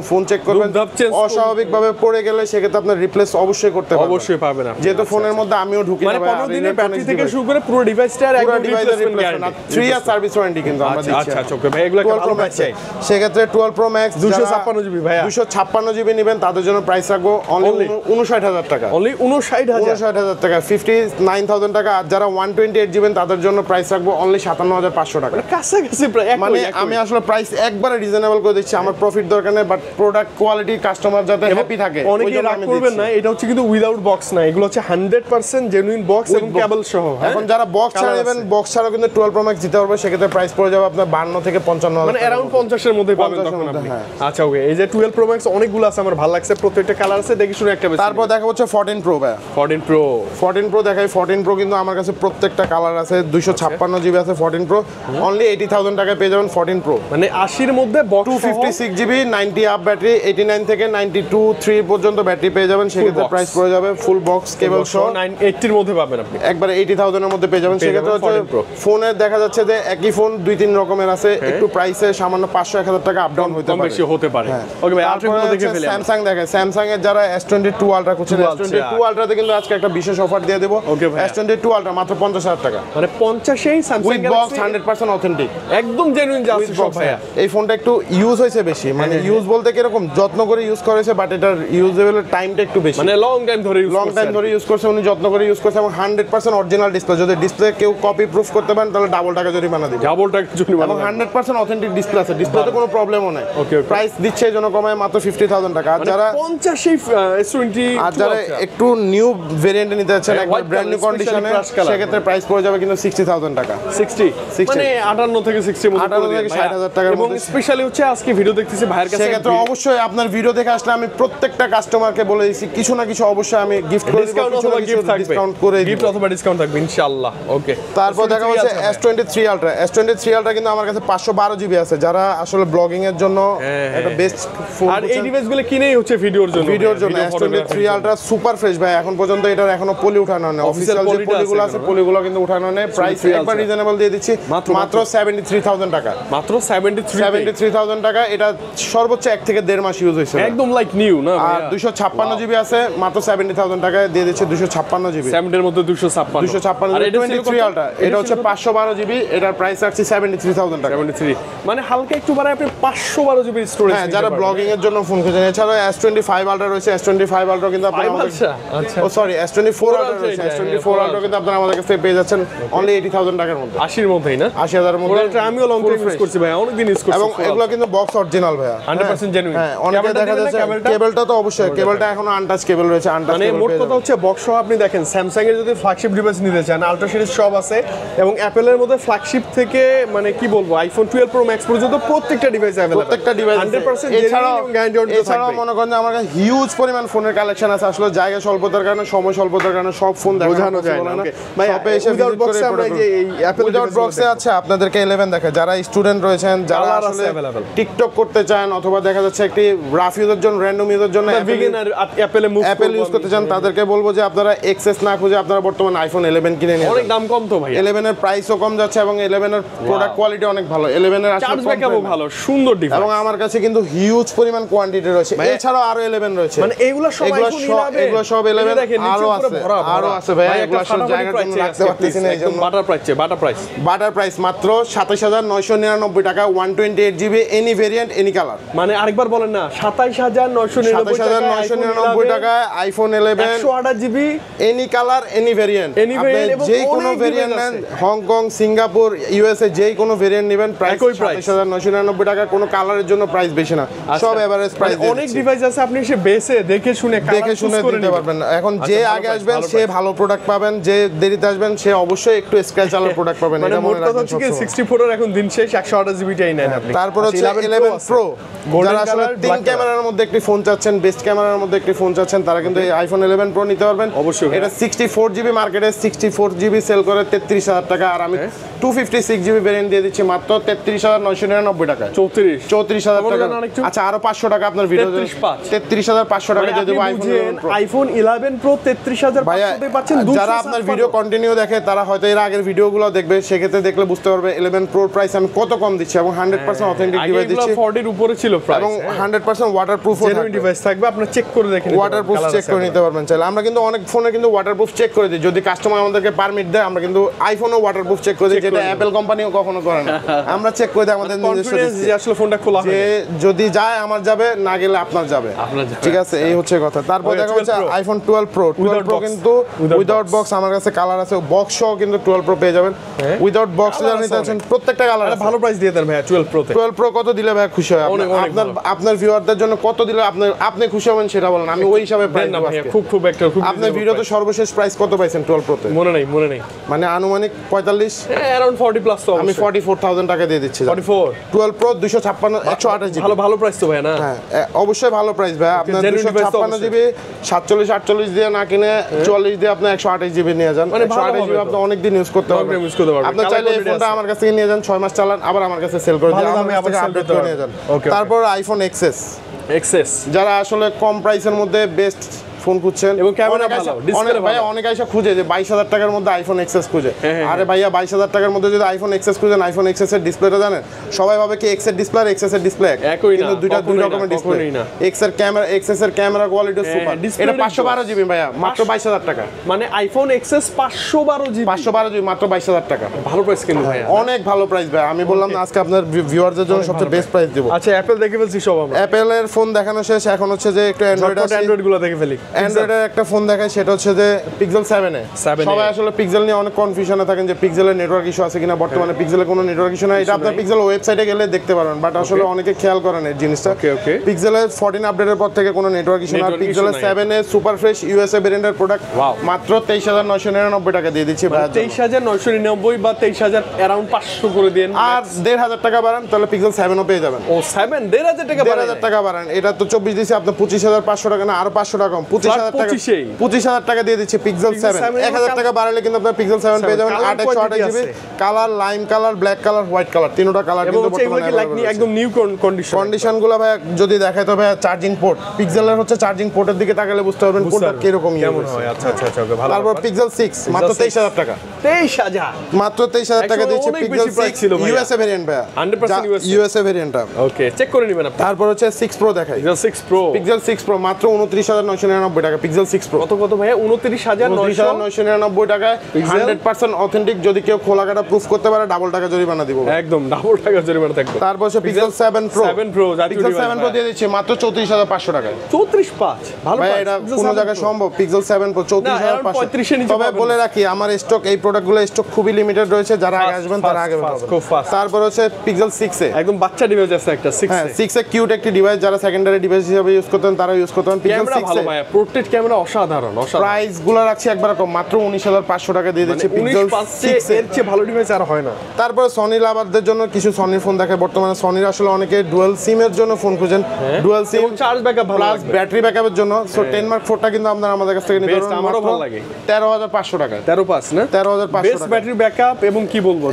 ফোন চেক করবেন, অস্বাভাবিকভাবে পড়ে গেলে সেক্ষেত্রে আপনার রিপ্লেস অবশ্যই করতে পারবেন, অবশ্যই পাবেন আপনি। যেহেতু ফোনের মধ্যে আমিও ঢুকি না, মানে 15 দিনের ব্যাটারি থেকে শুরু করে পুরো ডিভাইসটা আর একদম replacement guarantee, 3 year service warranty কিন্তু আমরা দিচ্ছি। আচ্ছা ওকে ভাই, এগুলো ভালো প্রাইস চাই। সেক্ষেত্রে 12 প্রো ম্যাক্স 256 জিবি ভাই, 256 জিবি নেবেন তাদের জন্য প্রাইস রাখবো অনলি 59,000 টাকা, অনলি 59,000 টাকা, 59,000 টাকা। আর যারা 128 জিবি তাদের জন্য প্রাইস রাখবো অনলি অনলি 57,500 টাকা। কাছাকাছি প্রায় মানে আমি আসলে প্রাইস একবারে রিজনেবল করে দিচ্ছি, আমার প্রফিট দরকার নেই, বাট প্রোডাক্ট কোয়ালিটি কাস্টমার যাতে হ্যাপি থাকে। অনেকে রাগ করবেন না, এটা হচ্ছে কিন্তু উইদাউট বক্স না, এগুলো হচ্ছে 100% জেনুইন বক্স এবং কেবল সহ। এখন যারা বক্স ছাড়া নেবেন, বক্স ছাড়াও কিন্তু 12 Pro Max দিতে পারবে, সেক্ষেত্রে প্রাইস পড়ে যাবে আপনার 52 থেকে 55,000, মানে अराउंड 50 এর মধ্যে পাবেন তখন আপনি। আচ্ছা ওকে, এই যে 12 Pro Max অনেকগুলো আছে, আমার ভালো লাগছে, প্রত্যেকটা কালার আছে, দেখি শুনে একটা বেশি। তারপর দেখা হচ্ছে 14 Pro ভাই। 14 Pro দেখাই। 14 Pro কিন্তু আমার কাছে প্রত্যেকটা কালার আছে, 256 জিবি আছে 14 Pro, অনলি 80,000 টাকায় পেয়ে যাবেন 14 Pro। মানে 80 এর মধ্যে বক্স 256 জিবি 90 আপ ব্যাটারি, 89 থেকে 92 3 পর্যন্ত ব্যাটারি পেয়ে যাবেন, সেক্ষেত্রে প্রাইস পড়ে যাবে ফুল বক্স কেবল সহ 80 এর মধ্যে পাবেন আপনি, একবারে 80,000 এর মধ্যে পেয়ে যাবেন। সেক্ষেত্রে হচ্ছে ফোনের দেখা যাচ্ছে যে একই ফোন 2-3 রকমের আছে, একটু প্রাইসে সামান্য 500-1000 টাকা আপ ডাউন হতে কম পারে, বেশি হতে পারে। ওকে ভাই, আরেকটা গুলো দেখে ফেলি। স্যামসাং দেখে, স্যামসাং এর যারা S22 আলট্রা খুঁজছেন, S22 আলট্রাতে কিন্তু আজকে একটা বিশেষ অফার দিয়ে দেব। S22 আলট্রা মাত্র 50,000 টাকা, মানে 50 এই স্যামসাং উইথ বক্স 100% অথেন্টিক, একদম জেনুইন জাস্ট সব ভাইয়া। এই ফোনটা একটু ইউজ হয়েছে বেশি, মানে ইউজ বলতে কিরকম যত্ন করে ইউজ করেছে, বাট এটার ইউজেবলের টাইমটা একটু বেশি, মানে লং টাইম ধরে ইউজ করছে উনি, যত্ন করে ইউজ করছে, এবং 100% অরিজিনাল ডিসপ্লে। যদি ডিসপ্লে কেউ কপি প্রুফ করতে পারেন তাহলে ডাবল টাকা জরিমানা দিবে, ডাবল টাকা জরিমানা, এবং 100% অথেন্টিক ডিসপ্লে আছে, ডিসপ্লেতে কোনো প্রবলেমও নাই। প্রাইস দিচ্ছে এই জন্য কমায় মাত্র 50,000 টাকা। আর যারা 50 এই S22 আর যারা একটু নিউ ভেরিয়েন্টে নিতে যাচ্ছেন, একবার ব্র্যান্ড নিউ কন্ডিশনে, সেক্ষেত্রে প্রাইস পড়ে যাবে কিন্তু 60,000 টাকা। 60 মানে 58 থেকে 60 এর মধ্যে, 58 থেকে 60,000 টাকার মধ্যে। এবং স্পেশালি হচ্ছে আজকে ভিডিও দেখতেছি ভাইয়ের কাছে, সেক্ষেত্রে অবশ্যই আপনার ভিডিও দেখে আসলে আমি প্রত্যেকটা কাস্টমারকে বলে দিচ্ছি কিছু না কিছু অবশ্যই আমি গিফট করে দিব, ডিসকাউন্ট করে দিব, গিফট অথবা ডিসকাউন্ট থাকবে ইনশাআল্লাহ। ওকে, তারপর দেখা হচ্ছে S23 আলট্রা। S23 আলট্রা কিন্তু আমার কাছে 512 জিবি আছে, যারা আসলে ব্লগিং এর জন্য একটা বেস্ট ফোন, আর এই ডিভাইসগুলো কিনেই হচ্ছে ভিডিওর জন্য। S23 আলট্রা সুপার ফ্রেশ ভাই, এখন পর্যন্ত এটার এখনো পলি উঠানো নেই, অফিশিয়াল যে পলিগুলো আছে পলিগুলো কিন্তু উঠানো নেই। প্রাইস একবার রিজনেবল দিয়ে দিচ্ছি, মাত্র 73,000 টাকা, মাত্র 73,000 টাকা। এটা সর্বোচ্চ 1 থেকে 1.5 মাস ইউজ হয়েছে, একদম লাইক নিউ না। আর 256 জিবি আছে, মাত্র 70,000 টাকায় দিয়ে দিচ্ছে 256 জিবি, 7 এর মধ্যে 256 আর 23 আলট্রা এটা হচ্ছে 512 জিবি, এটার প্রাইস রাখছি 73,000 টাকা। 73 মানে হালকা একটু বাড়ায় আপনি 512 জিবি স্টোরেজ। হ্যাঁ, যারা ব্লগিং এর জন্য ফোন খুঁজছেন। এছাড়াও S25 আলট্রা রয়েছে, S25 আলট্রা কিন্তু আপনারা ও সরি S24 আলট্রা রয়েছে, S24 আলট্রা কিন্তু আপনারা আমাদের কাছে পেয়ে যাচ্ছেন অনলি 80,000 টাকার মধ্যে, 80 এর মধ্যেই না, 80,000 এর মধ্যে। আমিও লং টাইম ইউজ করছি ভাই, অনেক দিন ইউজ করছি, এবং এগুলো কিন্তু বক্স অরিজিনাল ভাই, 100% জেনুইন। হ্যাঁ, অনেকে দেখা যাচ্ছে কেবলটা তো অবশ্যই, কেবলটা এখনো আনটাচ কেবল রয়েছে, আনটাচ মানে কেবল। মোট কথা হচ্ছে বক্স সহ আপনি দেখেন স্যামসাং এর যদি ফ্ল্যাগশিপ ডিভাইস নিতে চান, আলট্রা সিরিজ সব আছে, এবং অ্যাপলের মধ্যে ফ্ল্যাগশিপ থেকে মানে কি বলবো আইফোন 12 প্রো ম্যাক্স পর্যন্ত প্রত্যেকটা ডিভাইস अवेलेबल, প্রত্যেকটা ডিভাইস 100% এছাড়াও মনে করেন যে আমার কাছে হিউজ পরিমাণ ফোনের কালেকশন আছে, আসলে জায়গা স্বল্পতার কারণে, সময় স্বল্পতার কারণে সব ফোন দেখানো যায় না। ভাই শপে এসে ভিজিট করে আমরা যে এই অ্যাপল উইদাউট বক্সে আছে আপনাদেরকে 11 দেখা, যারা স্টুডেন্ট রয়েছেন, যারা আসলে টিকটক করতে চান, অথবা দেখা যাচ্ছে একটি রাফ ইউজের জন্য, র্যান্ডম ইউজের জন্য বিগিনার অ্যাপল ইউজ করতে চান, তাদেরকে বলবো যে আপনারা এক্সেস না খুঁজে আপনারা বর্তমানে আইফোন 11 কিনে নিন, অনেক দাম কম তো ভাই, 11 এর প্রাইসও কম যাচ্ছে, এবং 11 এর প্রোডাক্ট কোয়ালিটি অনেক ভালো, 11 এর চার্জ ব্যাকআপও ভালো, সুন্দর ডিভাইস, এবং আমার কাছে কিন্তু হিউজ পরিমাণ কোয়ান্টিটি রয়েছে। এছাড়াও আরো 11 রয়েছে, মানে এগুলো সব 11 আরো আছে ভাই, এগুলো আসলে জায়গার জন্য রাখতে পারতেছি না, এইজন্য বাটার প্রাইস মাত্র 27,999 টাকা, 128 GB, any variant any colour. মানে আরেকবার বলেন না, 27,999 টাকা iPhone 11 128 GB, any colour any variant, যে কোনো ভেরিয়েন্ট নেন, হংকং, সিঙ্গাপুর, ইউএসএ যে কোনো ভেরিয়েন্ট নেবেন, প্রাইস 27,999 টাকা, কোনো কালারের জন্য প্রাইস বেশি না, সব এভারেজ প্রাইস। অনেক ডিভাইস আছে, আপনি এসে বেসে দেখে শুনে দিতে পারবেন। এখন যে আগে আসবেন সে ভালো প্রোডাক্ট পাবেন, যে দেরিতে আসবেন সে অবশ্যই একটু স্ক্র্যাচ আলার প্রোডাক্ট পাবেন, এটা মনে রাখবেন। 64 এর এখন দিন শেষ, 128 জিবিটাই নেন আপনি। তারপর হচ্ছে 11 প্রো, যারা আসলে 3 ক্যামেরার মধ্যে একটি ফোন চাচ্ছেন, বেস্ট ক্যামেরার মধ্যে একটি ফোন চাচ্ছেন, তারা কিন্তু এই আইফোন 11 প্রো নিতে পারবেন। অবশ্যই এটা 64 জিবি মার্কেটে 64 জিবি সেল করে 33,000 টাকা, আর আমি 256 জিবি ভেরিয়েন্ট দিয়ে দিচ্ছি মাত্র 33,999 টাকা, 34,000 টাকা। আচ্ছা, আরো 500 টাকা আপনার ভিডিও 33,500 টাকা দিয়ে দেবো আইফোন 11 প্রো 33,500 পাচ্ছেন। যারা আপনার ভিডিও কন্টিনিউ দেখে তারা হয়তো এর আগের ভিডিওগুলো দেখবে, সেক্ষেত্রে দেখলে বুঝতে পারবে 11 প্রোর প্রাইস আমি কত কম দিচ্ছি, এবং 100% অথেন্টিক ডিভাইস দিচ্ছি, 40 এর উপরে ছিল প্রাইস, এবং 100% ওয়াটারপ্রুফ ডিভাইস থাকবে, আপনারা চেক করে দেখেন, ওয়াটারপ্রুফ চেক করে নিতে পারবেন চাইলে। আমরা কিন্তু অনেক ফোনে কিন্তু ওয়াটারপ্রুফ চেক করে দিই, যদি কাস্টমার আমাদেরকে পারমিট দেয়, আমরা কিন্তু আইফোনও ওয়াটারপ্রুফ চেক করে দিই, যেটা অ্যাপল কোম্পানিও কখনো করে না। আমরা চেক করে দিই আমাদের নিজস্ব, যে আসলে ফোনটা খোলা হয়, যে যদি যায় আমার যাবে, না গেলে আপনার যাবে, ঠিক আছে, এই হচ্ছে কথা। তারপর দেখা হচ্ছে আইফোন 12 প্রো কিন্তু উইদাউট বক্স, আমার কাছে কালার আছে, বক্স সহ কিন্তু 12 প্রো পেয়ে যাবেন উইদাউট বক্স যারা নিতে চাচ্ছেন প্রত্যেকটা কালার আছে। ভালো প্রাইস দিয়ে দেন ভাইয়া 12 Pro তে। 12 Pro কত দিলে ভাই খুশি হয় আপনার ভিউয়ারদের জন্য কত দিলে আপনি খুশি হবেন সেটা বলেন, আমি ওই হিসাবে প্রাইস দেব আজকে। খুব একটা খুব আপনার ভিডিওতে সর্বশেষ প্রাইস কত পাইছেন 12 Pro তে? মনে নেই মানে আনুমানিক 45 अराउंड 40 প্লাস তো আমি 44000 টাকা দিয়ে দিচ্ছি। 44 12 Pro 256 128 জিবি। ভালো প্রাইস তো ভাই না? হ্যাঁ অবশ্যই ভালো প্রাইস ভাই। আপনার 256 জিবি 47 48 দিয়ে না কিনে 44 দিয়ে আপনি 128 জিবি নিয়ে যান। 128 জিবি আপনি অনেক দিন ইউজ করতে পারবেন। আপনি চাইলে এই ফোনটা আমার কাছ থেকে নিয়ে যান 6 মাস চালান আবার আমার কাছে সেল করে দিন, আমার কাছ থেকে আপডেট করে নিয়ে যান। তারপর আইফোন এক্সএস যারা আসলে কম প্রাইসের মধ্যে বেস্ট ফোন খুঁজছেন এবং ক্যামেরা ভালো, ডিসপ্লে ভাই অনেক আইসা খুঁজে যে 22000 টাকার মধ্যে আইফোন এক্সএস খুঁজে। আরে ভাইয়া 22000 টাকার মধ্যে যদি আইফোন এক্সএস খুঁজেন, আইফোন এক্সএস এর ডিসপ্লেটা জানেন? সবাই ভাবে কি এক্স এর ডিসপ্লে আর এক্সএস এর ডিসপ্লে একই না, কিন্তু দুই রকমের ডিসপ্লে। এক্স এর ক্যামেরা এক্সএস এর ক্যামেরা কোয়ালিটি সুপার। এটা 512 জিবি ভাইয়া মাত্র 22000 টাকা। মানে আইফোন এক্সএস 512 জিবি 512 জিবি মাত্র 22000 টাকা। ভালো প্রাইস কিন্তু ভাইয়া, অনেক ভালো প্রাইস ভাই। আমি বললাম না আজকে আপনার ভিউয়ারদের জন্য সবচেয়ে বেস্ট প্রাইস দেব। আচ্ছা অ্যাপল দেখে ফেলছি সব আমরা। অ্যাপলের ফোন দেখানো শেষ, এখন হচ্ছে যে একটু অ্যান্ড্রয়েড গুলো দেখে ফেলি। অ্যান্ড্রয়েডের একটা ফোন দেখাই, সেটা হচ্ছে যে পিক্সেল 7 সবাই আসলে পিক্সেল নিয়ে অনেক কনফিউশনে থাকেন যে পিক্সেলের নেটওয়ার্ক ইস্যু আছে কিনা। বর্তমানে পিক্সেলের কোনো নেটওয়ার্ক ইস্যু নাই, এটা আপনার পিক্সেল ওয়েবসাইটে গেলে দেখতে পারবেন, বাট আসলে অনেকে খেয়াল করেন এই জিনিসটা। পিক্সেলের 14 আপডেটের পর থেকে কোনো নেটওয়ার্ক ইস্যু না। পিক্সেলের 7 সুপার ফ্রেশ ইউএসএ ভেরিয়েন্টের প্রোডাক্ট মাত্র 23999 টাকা দিয়ে দিচ্ছি ভাই। 23999 বা 23000 अराउंड 500 করে দেন আর 1500 টাকা বাড়ান তাহলে পিক্সেল 7ও পেয়ে যাবেন। ও 7 1500 টাকা বাড়ান, 1500 টাকা বাড়ান। এটা তো 24 দিছি আপনি 25500 টাকা না, আর 500 টাকা কম 25000 টাকা। 25000 টাকা দিয়ে দিচ্ছি পিক্সেল 7। 1000 টাকা বাড়ালে কিন্তু আপনার পিক্সেল 7 পেয়ে যাবেন। 828 GB colour, lime colour, black colour, white colour, তিনটা কালার কিন্তু বর্তমানে লাইকনি একদম নিউ কন্ডিশনগুলো ভাই যদি দেখাই তো ভাই চার্জিং পোর্ট পিক্সেলের হচ্ছে চার্জিং পোর্টের দিকে তাকালে বুঝতে পারবেন কোনটা কি রকম কেমন হয়। আচ্ছা ওকে ভালো। তারপর পিক্সেল 6 মাত্র 23000 টাকা। 23000 মাত্র 23000 টাকা দিচ্ছি পিক্সেল 6 ইউএসএ ভেরিয়েন্ট ভাই, 100% ইউএসএ ভেরিয়েন্টটা। ওকে চেক করে নেবেন আপনি। তারপর হচ্ছে 6 প্রো দেখাই। পিক্সেল 6 প্রো মাত্র 29999 টাকা। পিক্সেল 6 প্রো কত ভাই? 29999 টাকায় 100% অথেন্টিক। যদি কেউ খোলা কাটা প্রুফ করতে পারে ডাবল টাকা জরিমানা দিব। একদম ডাবল টাকা জরিমানা থাকবে। তারপর হচ্ছে পিক্সেল 7 প্রো। পিক্সেল 7 প্রো দিয়ে দিচ্ছি মাত্র 34500 টাকায়। 34500 ভালো ভাই প্রাইস। এটা কোন জায়গায় সম্ভব? Pixel 7 pro 34500। তবে বলে রাখি আমার স্টক এই প্রোডাক্টগুলো স্টক খুবই লিমিটেড রয়েছে, যারা আগে আসবেন তারা আগে পাবেন। তারপর হচ্ছে পিক্সেল 6 এ একদম বাচ্চা ডিভাইস আছে একটা 6 হ্যাঁ 6 এ কিউট একটি ডিভাইস, যারা সেকেন্ডারি ডিভাইস হিসেবে ইউজ করতেন তারা ইউজ করতেন। পিক্সেল 6 ভালো ভাই, পোর্ট্রেট ক্যামেরা অসাধারণ। প্রাইস গুলো রাখছি একবার কম মাত্র 19500 টাকা দিয়ে দিচ্ছি পিক্সেল 6 এর চেয়ে ভালো ডিভাইস আর হয় না। তারপর সনি লাভারদের জন্য কিছু সনির ফোন দেখায়। বর্তমানে সনির আসলে অনেকে ডুয়াল সিমের জন্য ফোন খুঁজেন, ডুয়াল সিম চার্জ ব্যাকআপ ভালো, প্লাস ব্যাটারি ব্যাকআপের জন্য। সো 10 মার্ক 4টা কিন্তু আপনারা আমাদের কাছ থেকে নিতে পারবেন। আমারও ভালো লাগে 13500 টাকা। 135 না 13500 বেস্ট ব্যাটারি ব্যাকআপ এবং কি বলবো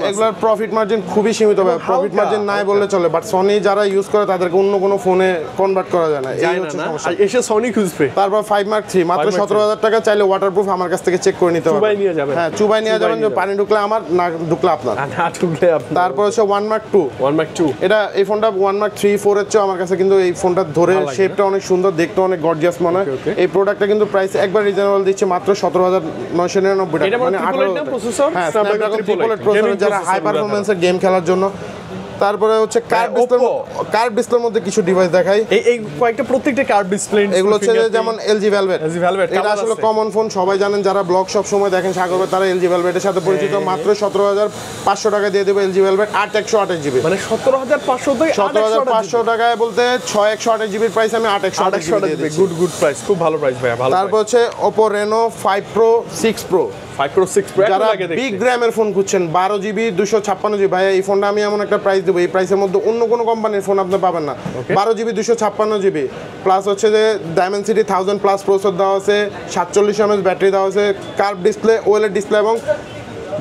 এগুলার প্রফিট মার্জিন খুবই সীমিত ভাই। প্রফিট মার্জিন নাই বললে চলে, বাট সনি যারা ইউজ করে তাদেরকে অন্য কোনো ফোনে কনভার্ট করা যায় না, এই হচ্ছে সমস্যা। এসে সনি খুঁজবে। তারপর 5 মার্ক 3 মাত্র 17000 টাকা। চাইলে ওয়াটারপ্রুফ আমার কাছ থেকে চেক করে নিতে পারবেন। চুবাই নিয়ে যাবেন। হ্যাঁ চুবাই নিয়ে যাবেন, যে পানি ঢুকলে আমার না ঢুকলে আপনার। না ঢুকলে আপনার। তারপর হচ্ছে 1 মার্ক 2 এটা এই ফোনটা 1 মার্ক 3 4 এর চেয়ে আমার কাছে কিন্তু এই ফোনটা ধরে শেপটা অনেক সুন্দর, দেখতে অনেক গর্জিয়াস মনে হয়। এই প্রোডাক্টটা কিন্তু প্রাইস একবার রিজনেবল দিচ্ছে মাত্র 17999 টাকা, মানে 18 প্রসেসর। হ্যাঁ স্ন্যাপড্রাগন ট্রিপলেট প্রসেসর, যারা হাই পারফরম্যান্সের গেম খেলার জন্য। তারপরে হচ্ছে কার্ভ ডিসপ্লের মধ্যে কিছু ডিভাইস দেখাই। এই কয়েকটা প্রত্যেকটা কার্ভ ডিসপ্লে এগুলো হচ্ছে যেমন এলজি ভেলভেট। এটা আসলে কমন ফোন, সবাই জানেন, যারা ব্লগ সব সময় দেখেন সাগর তারা এলজি ভেলভেটের সাথে পরিচিত। মাত্র 17500 টাকা দিয়ে দেবো এলজি ভেলভেট 8128 জিবি। মানে 17500 থেকে 17500 টাকায় বলতে 6128 জিবির প্রাইস আমি 8128 দিয়ে দিচ্ছি। গুড প্রাইস, খুব ভালো প্রাইস ভাই, ভালো। তারপর হচ্ছে Oppo Reno 5 Pro 6 Pro। 5 Pro 6 Pro যারা বিগ র্যামের ফোন খুঁজছেন 12 জিবি 256 জিবি, ভাই এই ফোনটা আমি এমন একটা প্রাইস দেবো, এই প্রাইসের মধ্যে অন্য কোনো কোম্পানির ফোন আপনি পাবেন না। 12 জিবি 256 জিবি প্লাস হচ্ছে যে Dimensity 1000 প্লাস প্রসেসর দেওয়া আছে, 47 mAh ব্যাটারি দেওয়া আছে, কার্ভ ডিসপ্লে, OLED ডিসপ্লে এবং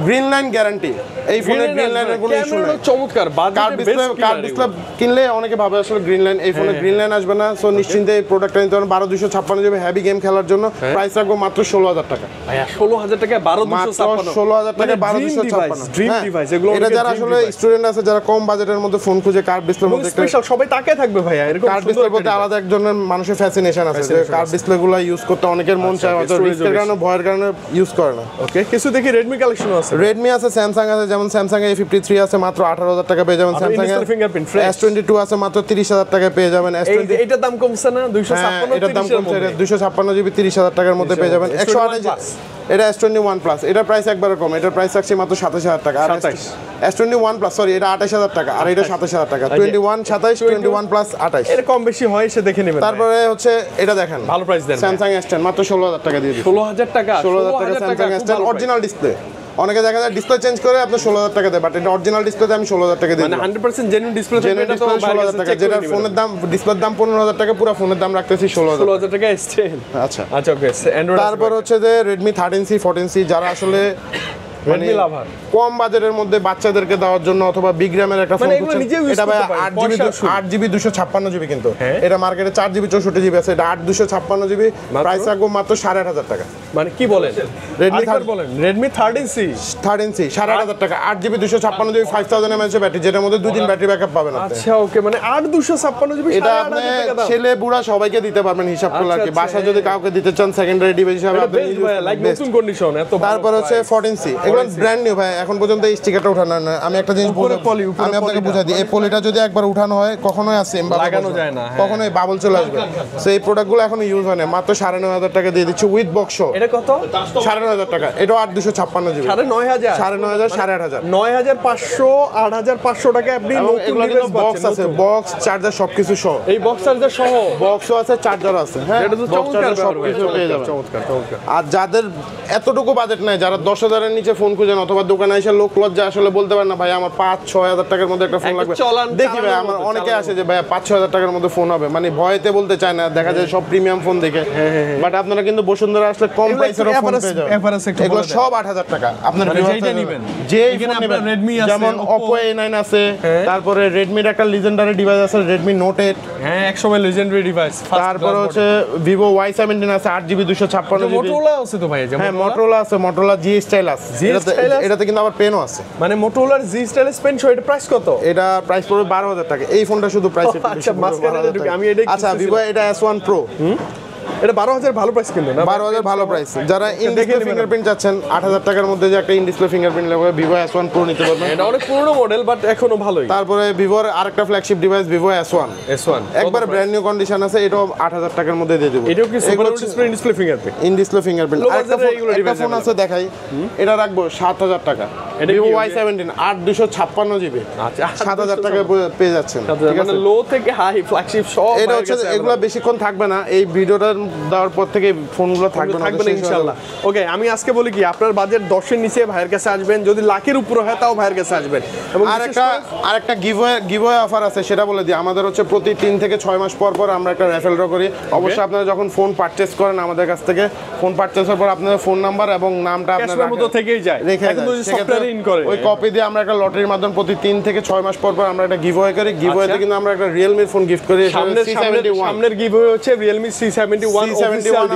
গ্রিন লাইন গ্যারান্টি। এই ফোনে গ্রিন লাইনের কোনো ইস্যু নেই। চমৎকার কার্ভ ডিসপ্লে কিনলে অনেকে ভাবে আসলে গ্রিন লাইন, এই ফোনে গ্রিন লাইন আসবে না। সো নিশ্চিন্তে এই প্রোডাক্টটা নিতে পারেন 12256 জিবি হেভি গেম খেলার জন্য। প্রাইস রাখবো মাত্র 16000 টাকা। ভাইয়া 16000 টাকা 12256, 16000 টাকা 12256 ড্রিম ডিভাইস এগুলো। এটা যারা আসলে স্টুডেন্ট আছে, যারা কম বাজেটের মধ্যে ফোন খুঁজে, কার্ভ ডিসপ্লের মধ্যে স্পেশাল সবাই তাকায় থাকবে ভাইয়া, এরকম কার্ভ ডিসপ্লের মধ্যে আলাদা এক ধরনের মানুষের ফ্যাসিনেশন আছে, যে কার্ভ ডিসপ্লেগুলো ইউজ করতে অনেকের মন চায়, হয়তো রিস্কের কারণে ভয়ের কারণে ইউজ করে না। ওকে, কিছু দেখি রেডমি কালেকশন আছে, রেডমি আছে, স্যামসাং আছে, যেমন স্যামসাং A53 আছে মাত্র 18000 টাকা পেয়ে যাবেন। স্যামসাং এর ফিঙ্গারপ্রিন্ট S22 আছে মাত্র 30000 টাকা পেয়ে যাবেন। S20 এটার দাম কমছে না 256, এটার দাম কমছে 256 জিবি 30000 টাকার মধ্যে পেয়ে যাবেন। 128 এটা S21 প্লাস, এটার প্রাইস একবারে কম, এটার প্রাইস থাকছে মাত্র 27000 টাকা। আর S21 প্লাস, সরি, এটা 28000 টাকা আর এটা 27000 টাকা। 21 27 21 প্লাস 28, এর কম বেশি হয় সে দেখে নেবেন। তারপরে হচ্ছে এটা দেখেন, ভালো প্রাইস দেন, Samsung S10 মাত্র 16000 টাকা দিয়ে দিই। 16000 টাকা, 16000 টাকা Samsung S10 অরিজিনাল ডিসপ্লে। অনেকে দেখা যায় ডিসপ্লে চেঞ্জ করে আপনি 16000 টাকা দেয়, বাট এটা অরিজিনাল ডিসপ্লেতে আমি 16000 টাকা দিই। মানে 100% জেনুইন ডিসপ্লে থাকবে, এটা তো 16000 টাকা, যেটা ফোনের দাম, ডিসপ্লের দাম 15000 টাকা, পুরো ফোনের দাম রাখতেছি 16000 টাকা S10। আচ্ছা আচ্ছা, ওকে। অ্যান্ড্রয়েড তারপর হচ্ছে যে Redmi 13C 14C, যারা আসলে Redmi লাভার, কম বাজেটের মধ্যে বাচ্চাদেরকে দেওয়ার জন্য অথবা বিগ র্যামের একটা ফোন এগুলো নিজে ইউজ এটা ভাই করতে পারে। 8GB 256GB, কিন্তু হ্যাঁ। এটা মার্কেটে 4GB 64GB আছে, এটা 8 256GB, প্রাইস রাখবো মাত্র 8500 টাকা। মানে কি বলেন? Redmi বলেন Redmi 13C 13C 8500 টাকা, 8GB 256GB, 5000 mAh ব্যাটারি, যেটার মধ্যে 2 দিন ব্যাটারি ব্যাকআপ পাবেন আপনি। আচ্ছা, ওকে। মানে 8 256GB, এটা আপনি ছেলে বুড়া সবাইকে দিতে পারবেন হিসাব করলে আর কি। বাসায় যদি কাউকে দিতে চান সেকেন্ডারি ডিভাইস হিসেবে আপনি ইউজ করতে লাইক পারেন। নতুন কন্ডিশন এত। তারপর হচ্ছে 14C, এগুলো ব্র্যান্ড নিউ ভাই, এখন পর্যন্ত এই স্টিকারটা উঠানো হয় না। আমি একটা জিনিস বলবো, আমি আপনাকে বুঝাই দিই, এই পলিটা যদি একবার উঠানো হয় কখনোই আছে লাগানো যায় না, হ্যাঁ। কখনোই বাবল চলে আসবে। সো এই প্রোডাক্টগুলো এখনো ইউজ হয় না, মাত্র 9500 টাকা দিয়ে দিচ্ছি উইথ বক্স। এটা কত? 9500 টাকা, এটা 8 256GB, 9500, 9500 8500, 9500 8500 টাকা আপনি নতুন এগুলো কিন্তু বক্স আছে, বক্স চার্জার সবকিছু সহ। এই বক্স চার্জার সহ বক্সও আছে, চার্জারও আছে, হ্যাঁ, এটা তো বক্স চমৎকার চার্জার সবকিছু পেয়ে যাবেন। চমৎকার, চমৎকার। আর যাদের এতটুকু বাজেট নাই, যারা 10000 এর নিচে ফোন খুঁজেন অথবা দোকানে এসে লোক লজ্জা আসলে বলতে পারেন না ভাই আমার 5-6000 টাকার মধ্যে একটা ফোন লাগবে, দেখি ভাই আমার অনেকে আসে যে ভাই 5-6000 টাকার মধ্যে ফোন হবে, মানে ভয়তে বলতে চায় না, দেখা যায় সব প্রিমিয়াম ফোন দেখে। বাট আপনারা কিন্তু বসুন্ধরা আসলে কম প্রাইসের ফোন পেয়ে যাবেন। এগুলো সব 8000 টাকা। আপনার যেইটা নেবেন, যেই ফোন নেবেন, Redmi আছে, যেমন Oppo A9 আছে, তারপরে Redmi-র একটা লিজেন্ডারি ডিভাইস আছে Redmi Note 8, হ্যাঁ, একসময় লেজেন্ডারি ডিভাইস। তারপর হচ্ছে Vivo Y17 আছে 8GB 256GB। Motorola আছে তো ভাই, হ্যাঁ, Motorola আছে, Motorola G Style আছে, এটাতে কিন্তু আবার পেনও আছে। মানে Motorola G Style pen show, এটা প্রাইস কত? এটা প্রাইস পড়বে 12000 টাকা। এই ফোনটা শুধু প্রাইস একটু বেশি। আচ্ছা, মাঝখানে ঢুকে আমি এটাই আচ্ছা, Vivo এটা S1 Pro, এটা 12000 ভালো প্রাইস কিন্তু না? 12000 ভালো প্রাইস। যারা ইন ডিসপ্লে ফিঙ্গারপ্রিন্ট চাচ্ছেন 8000 টাকার মধ্যে যে একটা ইন ডিসপ্লে ফিঙ্গারপ্রিন্ট লাগবে, Vivo S1 Pro নিতে পারবেন। এটা অনেক পুরনো মডেল, বাট এখনো ভালোই। তারপরে Vivoর আরেকটা ফ্ল্যাগশিপ ডিভাইস Vivo S1, একবার ব্র্যান্ড নিউ কন্ডিশন আছে, এটাও 8000 টাকার মধ্যে দিয়ে দেব। এটাও কি super display fingerprint? In display fingerprint. আরেকটা ফোন আছে দেখাই, এটা রাখবো 7000 টাকা, Vivo Y17 8 256GB। আচ্ছা, 7000 টাকায় পেয়ে যাচ্ছেন, ঠিক মানে আছে? লো থেকে হাই ফ্ল্যাগশিপ সব। এটা হচ্ছে, এগুলো বেশিক্ষণ থাকবে না, এই ভিডিওটা দেওয়ার পর থেকে ফোনগুলো থাকবে না ইনশাআল্লাহ। ওকে, আমি আজকে বলি কি, আপনার বাজেট 10 এর নিচে ভাইয়ের কাছে আসবেন, যদি লাখের উপরে হয় তাও ভাইয়ের কাছে আসবেন। এবং আরেকটা গিভওয়ে অফার আছে, সেটা বলে দিই। আমাদের হচ্ছে প্রতি 3 থেকে 6 মাস পর পর আমরা একটা রেফারেল ড্র করি। অবশ্যই আপনারা যখন ফোন পারচেজ করেন আমাদের কাছ থেকে, ফোন পারচেজের পর আপনাদের ফোন নাম্বার এবং নামটা আপনারা মতো থেকেই যায়, রেখে এখন যদি সফটওয়্যারে ইন করে ওই কপি দিয়ে আমরা একটা লটারির মাধ্যমে প্রতি 3 থেকে 6 মাস পর পর আমরা একটা গিভওয়ে করি। গিভওয়েতে কিন্তু আমরা একটা Realme ফোন গিফট করি। সামনের গিভওয়ে হচ্ছে Realme C71 অফিশিয়াল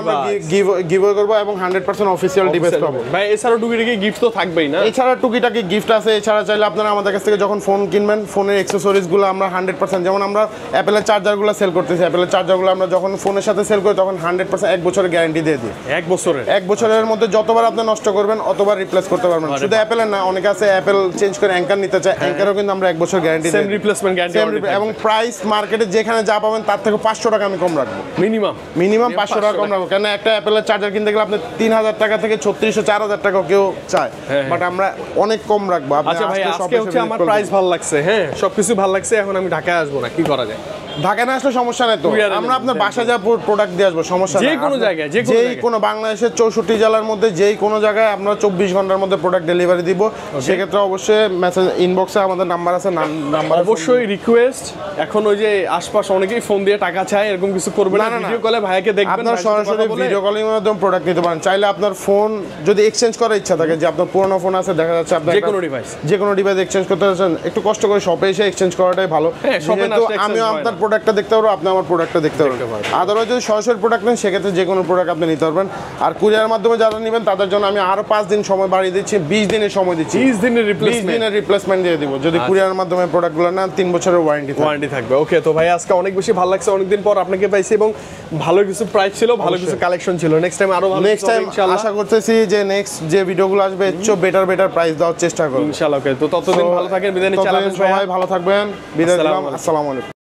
গিভওয়ে করব এবং 100% অফিশিয়াল ডিভাইস পাবো ভাই। এছাড়াও টুকিটাকি গিফট তো থাকবেই না? এছাড়া টুকিটাকি গিফট আছে। এছাড়া চাইলে আপনারা আমাদের কাছ থেকে যখন ফোন কিনবেন, ফোনের অ্যাকসেসরিজগুলো আমরা 100%, যেমন আমরা অ্যাপেলের চার্জারগুলো সেল করতেছি, অ্যাপেলের চার্জারগুলো আমরা যখন ফোনের সাথে সেল করি তখন 100% 1 বছরের গ্যারান্টি দিয়ে দিই। 1 বছরের মধ্যে যতবার আপনি নষ্ট করবেন অতবার রিপ্লেস করতে পারবেন। শুধু অ্যাপেলের না, অনেকে আছে অ্যাপেল চেঞ্জ করে অ্যাঙ্কার নিতে চায়, অ্যাঙ্কারও কিন্তু আমরা 1 বছর গ্যারান্টি দিই, সেম রিপ্লেসমেন্ট গ্যারান্টি। এবং প্রাইস মার্কেটে যেখানে যা পাবেন তার থেকে 500 টাকা আমি কম রাখবো, মিনিমাম 500 টাকা কম রাখবো। কেন একটা অ্যাপেলের চার্জার কিনতে গেলে আপনি 3000 টাকা থেকে 3600-4000 টাকা কেউ চায়, বাট আমরা অনেক কম রাখবো। আচ্ছা ভাই, আজকে হচ্ছে আমার প্রাইস ভালো লাগছে, হ্যাঁ, সবকিছু ভালো লাগছে, এখন আমি ঢাকায় আসবো না, কি করা যায়? ঢাকা না আসলে সমস্যা নাই তো, আমরা আপনার বাসা যা প্রোডাক্ট দিয়ে আসবো, সমস্যা নাই। যে কোনো জায়গায়, যেই কোনো বাংলাদেশের 64 জেলার মধ্যে যেই কোনো জায়গায় আমরা 24 ঘন্টার মধ্যে প্রোডাক্ট ডেলিভারি দিব। সেক্ষেত্রে অবশ্যই মেসেজ ইনবক্সে আমাদের নাম্বার আছে, নাম্বার অবশ্যই রিকোয়েস্ট। এখন ওই যে আশপাশ অনেকেই ফোন দিয়ে টাকা চায়, এরকম কিছু করবেন না, ভিডিও কলে ভাইকে দেখবেন, আপনারা সরাসরি ভিডিও কলিং এর মাধ্যমে প্রোডাক্ট নিতে পারেন। চাইলে আপনার ফোন যদি এক্সচেঞ্জ করার ইচ্ছা থাকে, যে আপনার পুরনো ফোন আছে, দেখা যাচ্ছে আপনার যে কোনো ডিভাইস এক্সচেঞ্জ করতে চাচ্ছেন, একটু কষ্ট করে শপে এসে এক্সচেঞ্জ করাটাই ভালো। যেহেতু আমিও আপনার প্রোডাক্টটা দেখতে পারবো, আপনি আমার প্রোডাক্টটা দেখতে পারবেন। আদারওয়াইজ যদি সরাসরি প্রোডাক্ট নেন, সেক্ষেত্রে যে কোনো প্রোডাক্ট আপনি নিতে পারবেন। আর কুরিয়ার মাধ্যমে যারা নেবেন তাদের জন্য আমি আরো 5 দিন সময় বাড়িয়ে দিচ্ছি, 20 দিনের সময় দিচ্ছি, 20 দিনের রিপ্লেসমেন্ট দিয়ে দিব। যদি কুরিয়ার মাধ্যমে প্রোডাক্টগুলো নেন, 3 বছরের ওয়ারেন্টি থাকবে। ওকে, তো ভাই আজকে অনেক বেশি ভালো লাগছে, অনেকদিন পর আপনাকে পাইছি এবং ভালো কিছু প্রাইস ছিল, ভালো কিছু কালেকশন ছিল। নেক্সট টাইম আরো ভালো, নেক্সট টাইম আশা করতেছি যে নেক্সট যে ভিডিওগুলো আসবে একটু বেটার প্রাইস দেওয়ার চেষ্টা করব ইনশাআল্লাহ। ওকে, তো ততদিন ভালো থাকেন, বিদায় নিচ্ছি। সবাই ভালো থাকবেন, বিদায় দিলাম, আসসালামু আলাইকুম।